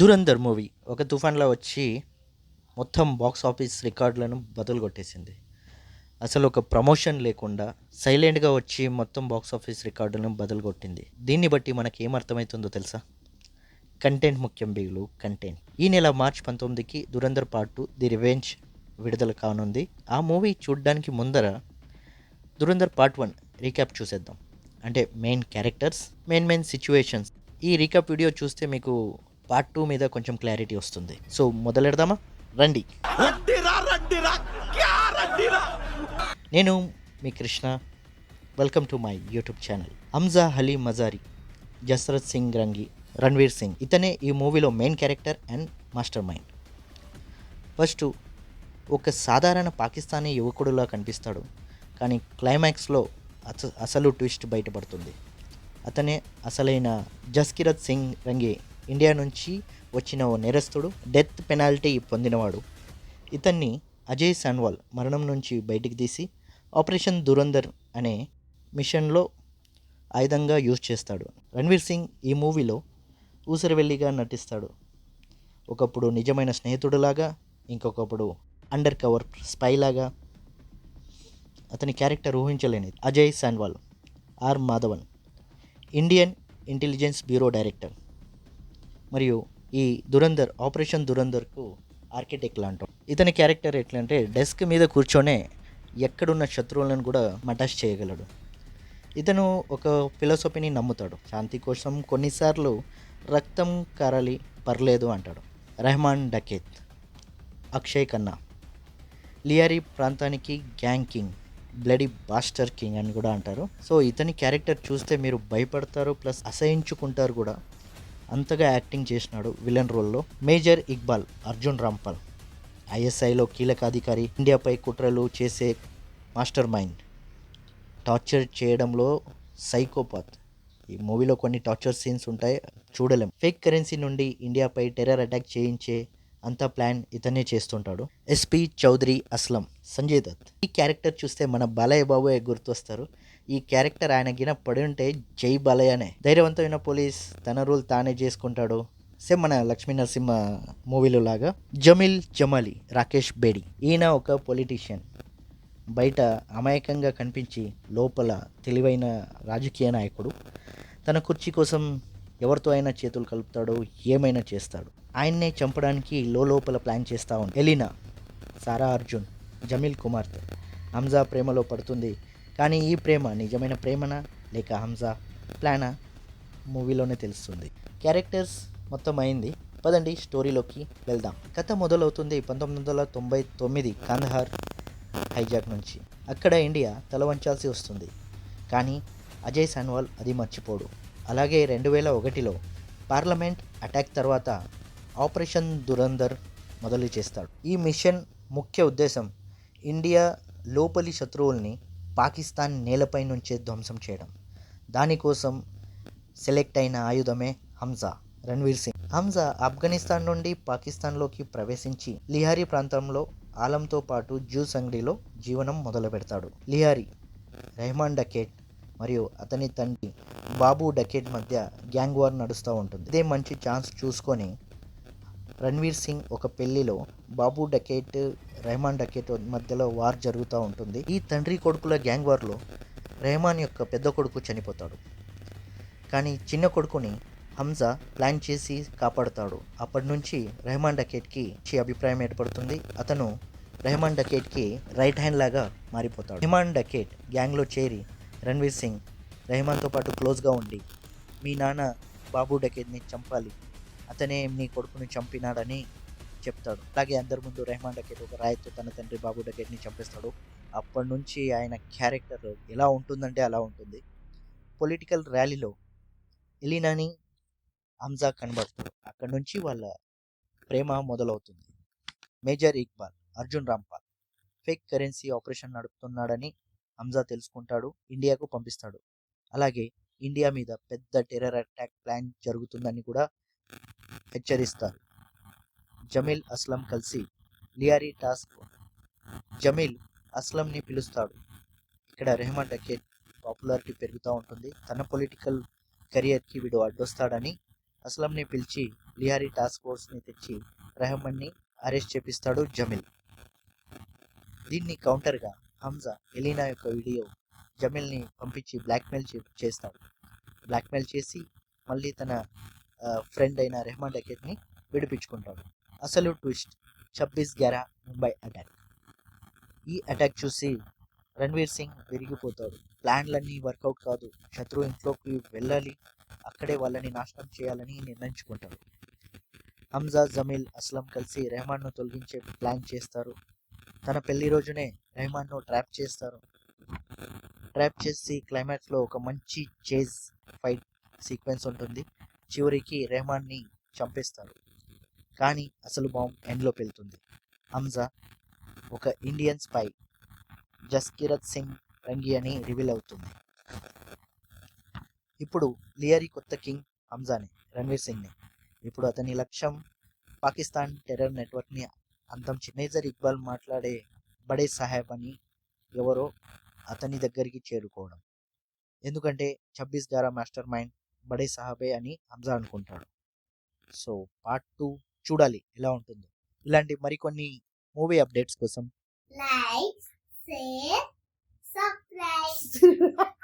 Dhurandhar movie ఒక తుఫాన్లో వచ్చి మొత్తం బాక్స్ ఆఫీస్ రికార్డులను బదులు కొట్టేసింది. అసలు ఒక ప్రమోషన్ లేకుండా సైలెంట్గా వచ్చి మొత్తం బాక్స్ ఆఫీస్ రికార్డులను బదులు కొట్టింది. దీన్ని బట్టి మనకి ఏమర్థమవుతుందో తెలుసా? కంటెంట్ ముఖ్యం బిగులు, కంటెంట్. ఈ నెల మార్చి 19కి ధురంధర్ పార్ట్ 2 ది రివెంజ్ విడుదల కానుంది. ఆ మూవీ చూడడానికి ముందర ధురంధర్ పార్ట్ 1 రీక్యాప్ చూసేద్దాం. అంటే మెయిన్ క్యారెక్టర్స్, మెయిన్ సిచ్యువేషన్స్. ఈ రీక్యాప్ వీడియో చూస్తే మీకు పార్ట్ 2 మీద కొంచెం క్లారిటీ వస్తుంది. సో మొదలెడదామా? రండి. నేను మీ Krishna. Welcome to my YouTube channel. Hamza Ali Mazari, Jasrat Singh Rangi, Ranveer Singh, ఇతనే ఈ మూవీలో main character and master mind. First ఒక సాధారణ పాకిస్తానీ యువకుడులా కనిపిస్తాడు, కానీ క్లైమాక్స్లో అసలు ట్విస్ట్ బయటపడుతుంది. అతనే అసలైన జస్కిరత్ సింగ్ రంగి, ఇండియా నుంచి వచ్చిన ఓ నేరస్తుడు, డెత్ పెనాల్టీ పొందినవాడు. ఇతన్ని అజయ్ సాన్వాల్ మరణం నుంచి బయటికి తీసి ఆపరేషన్ ధురంధర్ అనే మిషన్లో ఆయుధంగా యూజ్ చేస్తాడు. రణ్వీర్ సింగ్ ఈ మూవీలో ఊసరవెల్లిగా నటిస్తాడు. ఒకప్పుడు నిజమైన స్నేహితుడులాగా, ఇంకొకప్పుడు అండర్ కవర్ స్పైలాగా. అతని క్యారెక్టర్ ఊహించలేనిది. Ajay Sanwal R Madhavan, Indian intelligence bureau director, మరియు ఈ ధురంధర్ ఆపరేషన్ ధురంధర్కు ఆర్కిటెక్ట్ లాంటి. ఇతని క్యారెక్టర్ ఎట్లా అంటే, డెస్క్ మీద కూర్చొనే ఎక్కడున్న శత్రువులను కూడా మటాష్ చేయగలడు. ఇతను ఒక ఫిలాసఫీని నమ్ముతాడు. శాంతి కోసం కొన్నిసార్లు రక్తం కారాలి, పర్లేదు అంటాడు. రెహమాన్ డకేత్, అక్షయ్ ఖన్నా, లియారీ ప్రాంతానికి gang king, bloody bastard king అని కూడా అంటారు. సో ఇతని క్యారెక్టర్ చూస్తే మీరు భయపడతారు, ప్లస్ అసహించుకుంటారు కూడా. అంతగా యాక్టింగ్ చేసినాడు విలన్ రోల్లో. మేజర్ ఇక్బాల్ అర్జున్ రాంపాల్, ఐఎస్ఐలో కీలక అధికారి, ఇండియాపై కుట్రలు చేసే మాస్టర్ మైండ్, టార్చర్ చేయడంలో సైకోపాత్. ఈ మూవీలో కొన్ని టార్చర్ సీన్స్ ఉంటాయి, చూడలేం. ఫేక్ కరెన్సీ నుండి ఇండియాపై టెర్రర్ అటాక్ చేయించే అంత ప్లాన్ ఇతనే చేస్తుంటాడు. ఎస్పీ చౌదరి అస్లం, సంజయ్ దత్. ఈ క్యారెక్టర్ చూస్తే మన బాలయ్య బాబు గుర్తొస్తారు. ఈ క్యారెక్టర్ ఆయన గిన పడి ఉంటే జై బాలయ్యనే. ధైర్యవంతమైన పోలీస్, తన రూల్ తానే చేసుకుంటాడు. సేమ్ మన లక్ష్మీ నరసింహ మూవీలో లాగా. జమీల్ జమాలి, రాకేష్ బేడి, ఈయన ఒక పొలిటీషియన్. బయట అమాయకంగా కనిపించి లోపల తెలివైన రాజకీయ నాయకుడు. తన కుర్చీ కోసం ఎవరితో అయినా చేతులు కలుపుతాడు, ఏమైనా చేస్తాడు. ఆయన్నే చంపడానికి లోపల ప్లాన్ చేస్తూ ఉంటాడు. ఎలీనా, సారా అర్జున్, జమీల్ కుమార్తె. హంజా ప్రేమలో పడుతుంది, కానీ ఈ ప్రేమ నిజమైన ప్రేమనా లేక హంజా ప్లానా మూవీలోనే తెలుస్తుంది. క్యారెక్టర్స్ మొత్తం అయింది, పదండి స్టోరీలోకి వెళ్దాం. కథ మొదలవుతుంది 1999 కాందహార్ హైజాక్ నుంచి. అక్కడ ఇండియా తల వంచాల్సి వస్తుంది, కానీ అజయ్ సాన్వాల్ అది మర్చిపోడు. అలాగే 2001లో పార్లమెంట్ అటాక్ తర్వాత ఆపరేషన్ ధురంధర్ మొదలు చేస్తాడు. ఈ మిషన్ ముఖ్య ఉద్దేశం ఇండియా లోపలి శత్రువుల్ని పాకిస్తాన్ నేలపై నుంచే ధ్వంసం చేయడం. దానికోసం సెలెక్ట్ అయిన ఆయుధమే హంజా. రణ్వీర్ సింగ్. హంజా ఆఫ్ఘనిస్తాన్ నుండి పాకిస్తాన్లోకి ప్రవేశించి లిహారీ ప్రాంతంలో ఆలంతో పాటు జ్యూస్ అంగడిలో జీవనం మొదలు పెడతాడు. లిహారీ, రెహమాన్ డకేట్ మరియు అతని తండ్రి బాబు డకేట్ మధ్య గ్యాంగ్ వార్ నడుస్తూ ఉంటుంది. ఇదే మంచి ఛాన్స్ చూసుకొని రణ్వీర్ సింగ్ ఒక పెళ్లిలో బాబు డకేట్, రెహమాన్ డకేట్ మధ్యలో వార్ జరుగుతూ ఉంటుంది. ఈ తండ్రి కొడుకుల గ్యాంగ్ వార్లో రెహమాన్ యొక్క పెద్ద కొడుకు చనిపోతాడు, కానీ చిన్న కొడుకుని హంజా ప్లాన్ చేసి కాపాడుతాడు. అప్పటి నుంచి రెహమాన్ డకేట్కి అభిప్రాయం ఏర్పడుతుంది. అతను రెహమాన్ డకేట్కి రైట్ హ్యాండ్ లాగా మారిపోతాడు. రెహమాన్ డకేట్ గ్యాంగ్లో చేరి రణ్వీర్ సింగ్ రెహమాన్తో పాటు క్లోజ్గా ఉండి, మీ నాన్న బాబు డకేట్ని చంపాలి, అతనే మీ కొడుకుని చంపినాడని చెప్తాడు. అలాగే అందరి ముందు రెహమాన్ డకేట్ ఒక రాయితో తన తండ్రి బాబు డకేట్ని చంపేస్తాడు. అప్పటి నుంచి ఆయన క్యారెక్టర్ ఎలా ఉంటుందంటే అలా ఉంటుంది. పొలిటికల్ ర్యాలీలో ఎలీనాని హంజా కనబడతాడు. అక్కడి నుంచి వాళ్ళ ప్రేమ మొదలవుతుంది. Major Iqbal Arjun Rampal fake currency operation నడుపుతున్నాడని హంజా తెలుసుకుంటాడు, ఇండియాకు పంపిస్తాడు. అలాగే ఇండియా మీద పెద్ద టెర్రర్ అటాక్ ప్లాన్ జరుగుతుందని కూడా హెచ్చరిస్తారు. జమీల్ అస్లం కలిసి లియారీ టాస్క్. జమీల్ అస్లంని పిలుస్తాడు. ఇక్కడ రెహమాన్ డకేట్ పాపులారిటీ పెరుగుతూ ఉంటుంది. తన పొలిటికల్ కెరియర్కి వీడు అడ్డొస్తాడని అస్లంని పిలిచి లియారీ టాస్క్ ఫోర్స్ని తెచ్చి రెహమాన్ని అరెస్ట్ చేపిస్తాడు జమీల్. దీన్ని కౌంటర్గా హంజా ఎలీనా యొక్క వీడియో జమీల్ని పంపించి బ్లాక్మెయిల్ చేస్తాడు. బ్లాక్మెయిల్ చేసి మళ్ళీ తన ఫ్రెండ్ అయిన రెహమాన్ డకెట్ని విడిపించుకుంటాడు. అసలు ట్విస్ట్ 26/11 ముంబై అటాక్. ఈ అటాక్ చూసి రణ్వీర్ సింగ్ విరిగిపోతాడు. ప్లాన్లన్నీ వర్కౌట్ కాదు, శత్రు ఇంట్లోకి వెళ్ళాలి, అక్కడే వాళ్ళని నాశనం చేయాలని నిర్ణయించుకుంటాడు. హంజా, జమీల్, అస్లం కలిసి రెహమాన్ను తొలగించే ప్లాన్ చేస్తారు. తన పెళ్లి రోజునే రెహమాన్ను ట్రాప్ చేస్తారు. ట్రాప్ చేసి క్లైమాక్స్లో ఒక మంచి చేజ్ ఫైట్ సీక్వెన్స్ ఉంటుంది. చివరికి రెహమాన్ని చంపేస్తారు. కానీ అసలు బాంబ్ ఎండ్లో వెళ్తుంది. హంజా ఒక ఇండియన్ స్పై జస్కిరత్ సింగ్ రంగి అని రివీల్ అవుతుంది. ఇప్పుడు లియారీ కొత్త కింగ్ హంజానే, రణ్వీర్ సింగ్ని. ఇప్పుడు అతని లక్ష్యం పాకిస్తాన్ టెర్రర్ నెట్వర్క్ని అంతం. చిన్నేజర్ ఇక్బాల్ మాట్లాడే బడే సాహెబ్ అని ఎవరో అతని దగ్గరికి చేరుకోవడం. ఎందుకంటే 26/11 మాస్టర్ మైండ్ బడే సాహబే అని హంజా అనుకుంటాడు. సో పార్ట్ 2 చూడాలి ఎలా ఉంటుందో. ఇలాంటి మరికొన్ని మూవీ అప్డేట్స్ కోసం like, share, subscribe.